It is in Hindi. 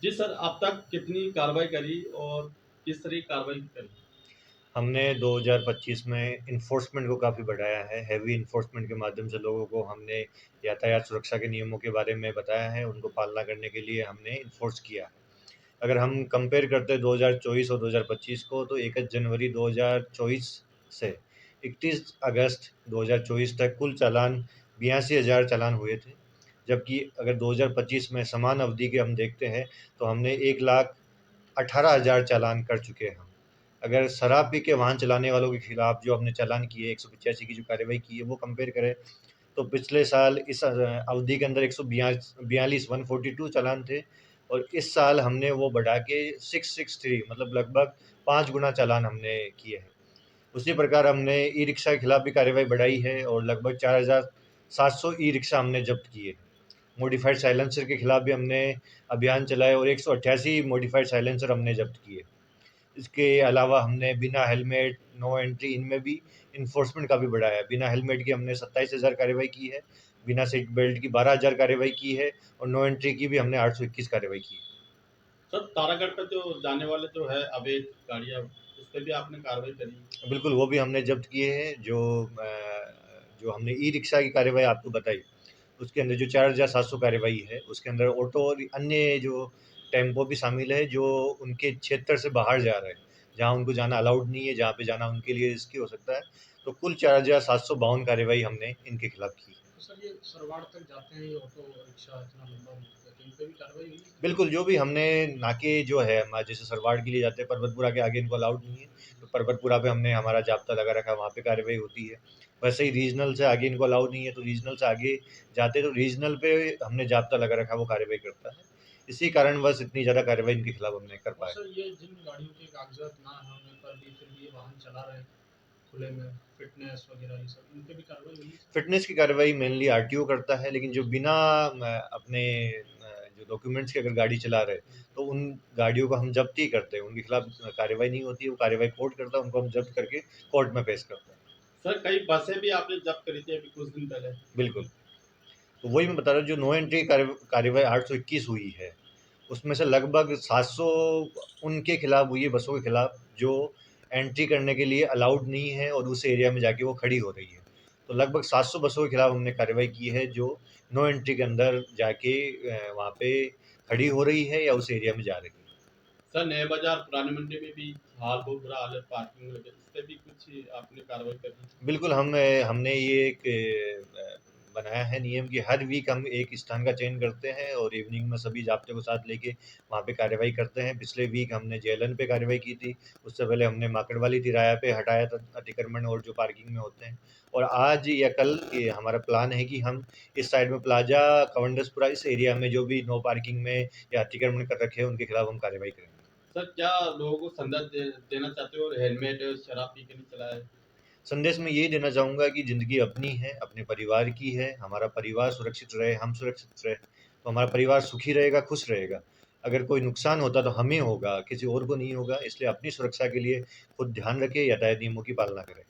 जी सर, अब तक कितनी कार्रवाई करी और किस तरह की कार्रवाई करी? हमने 2025 में इन्फोर्समेंट को काफ़ी बढ़ाया है। हेवी इन्फोर्समेंट के माध्यम से लोगों को हमने यातायात सुरक्षा के नियमों के बारे में बताया है, उनको पालना करने के लिए हमने इन्फोर्स किया है। अगर हम कंपेयर करते हैं 2024 और 2025 को, तो 1 जनवरी 2024 से 31 अगस्त 2024 तक कुल चालान 82,000 चालान हुए थे। जबकि अगर 2025 में समान अवधि के हम देखते हैं, तो हमने 1,18,000 चालान कर चुके हैं हम। अगर शराब पी के वाहन चलाने वालों के खिलाफ जो हमने चालान किए, 185 की जो कार्रवाई की है, वो कंपेयर करें, तो पिछले साल इस अवधि के अंदर 142 142 चालान थे, और इस साल हमने वो बढ़ा के 663, मतलब लगभग 5 गुना चालान हमने किए हैं। उसी प्रकार हमने ई-रिक्शा के खिलाफ भी कार्रवाई बढ़ाई है और लगभग 4,700 ई-रिक्शा हमने जब्त किए। मॉडिफाइड साइलेंसर के खिलाफ भी हमने अभियान चलाए और 188 मॉडिफाइड साइलेंसर हमने जब्त किए। इसके अलावा हमने बिना हेलमेट, नो एंट्री, इनमें भी इन्फोर्समेंट काफ़ी बढ़ाया है। बिना हेलमेट की हमने 27,000 कार्रवाई की है, बिना सीट बेल्ट की 12,000 कार्रवाई की है, और नो एंट्री की भी हमने 821 कार्रवाई की है। सर, तारागढ़ पे जो जाने वाले जो है अवैध गाड़ियाँ, उस पे भी आपने कार्रवाई करी? बिल्कुल, वो भी हमने ज़ब्त किए हैं। जो हमने ई-रिक्शा की कार्रवाई आपको बताई, उसके अंदर जो 4,700 कार्रवाई है, उसके अंदर ऑटो और अन्य जो टेम्पो भी शामिल है, जो उनके क्षेत्र से बाहर जा रहे हैं, जहाँ उनको जाना अलाउड नहीं है, जहाँ पे जाना उनके लिए रिस्की हो सकता है। तो कुल 4,752 कार्रवाई हमने इनके खिलाफ की। तो सर ये सरवाड़ तक जाते हैं ये ऑटो रिक्शा इतना लंबा रूट है, तो इन पे भी कार्रवाई हुई? बिल्कुल, जो भी हमने नाके जो है जैसे सरवाड़ के लिए जाते हैं, पर्वतपुरा के आगे इनको अलाउड नहीं है, तो पर्वतपुरा पे हमने हमारा जाब्ता लगा रखा है, वहाँ पे कार्रवाई होती है। वैसे ही रीजनल से आगे इनको अलाउड नहीं है, तो रीजनल से आगे जाते तो रीजनल पे हमने जाब्ता लगा रखा है, वो कार्रवाई करता है। इसी कारणवश इतनी ज़्यादा कार्रवाई इनके खिलाफ हमने कर और पाए। सर ये जिन गाड़ियों के कागजात ना होने पर भी फिर भी ये वाहन चला रहे हैं खुले में, फिटनेस वगैरह ये सब, इन पे भी कार्रवाई हुई है? फ़िटनेस की कार्रवाई मेनली आरटीओ करता है, लेकिन जो बिना अपने जो डॉक्यूमेंट्स के अगर गाड़ी चला रहे, तो उन गाड़ियों को हम ज़ब्त ही करते हैं, उनके खिलाफ कार्रवाई नहीं होती है, वो कार्रवाई कोर्ट करता है, उनको हम ज़ब्त करके कोर्ट में पेश करते हैं। सर, कई बसें भी आपने जब्त करी थी अभी कुछ दिन पहले। बिल्कुल, तो वही मैं बता रहा हूँ, जो नो एंट्री कार्रवाई 821 हुई है, उसमें से लगभग 700 उनके खिलाफ हुई है, बसों के खिलाफ जो एंट्री करने के लिए अलाउड नहीं है और उस एरिया में जाके वो खड़ी हो रही है। तो लगभग 700 बसों के खिलाफ हमने कार्रवाई की है, जो नो एंट्री के अंदर जाके वहाँ पे खड़ी हो रही है या उस एरिया में जा रही है। सर, नया बाजार पुरानी मंडी में भी हाल बहुत बुरा हाल है पार्किंग वगैरह, इस पे भी कुछ आपने कार्रवाई करी? बिल्कुल, हमने ये एक बनाया है नियम कि हर वीक हम एक स्थान का चयन करते हैं और इवनिंग में सभी ज़ाब्ते को साथ लेके वहाँ पे कार्रवाई करते हैं। पिछले वीक हमने जेएलएन पे कार्रवाई की थी, उससे पहले हमने माकड़वाली तिराया पे हटाया था अतिक्रमण और जो पार्किंग में होते हैं। और आज या कल ये हमारा प्लान है कि हम इस साइड में प्लाज़ा, कवंडसपुरा, इस एरिया में जो भी नो पार्किंग में या अतिक्रमण कर रखे हैं, उनके खिलाफ हम कार्रवाई करेंगे। सर, क्या लोगों को संदेश देना चाहते हो और हेलमेट शराब पी के नहीं चलाए? संदेश में यही देना चाहूँगा कि ज़िंदगी अपनी है, अपने परिवार की है, हमारा परिवार सुरक्षित रहे, हम सुरक्षित रहें, तो हमारा परिवार सुखी रहेगा, खुश रहेगा। अगर कोई नुकसान होता तो हमें होगा, किसी और को नहीं होगा, इसलिए अपनी सुरक्षा के लिए खुद ध्यान रखें, यातायात नियमों की पालना करें।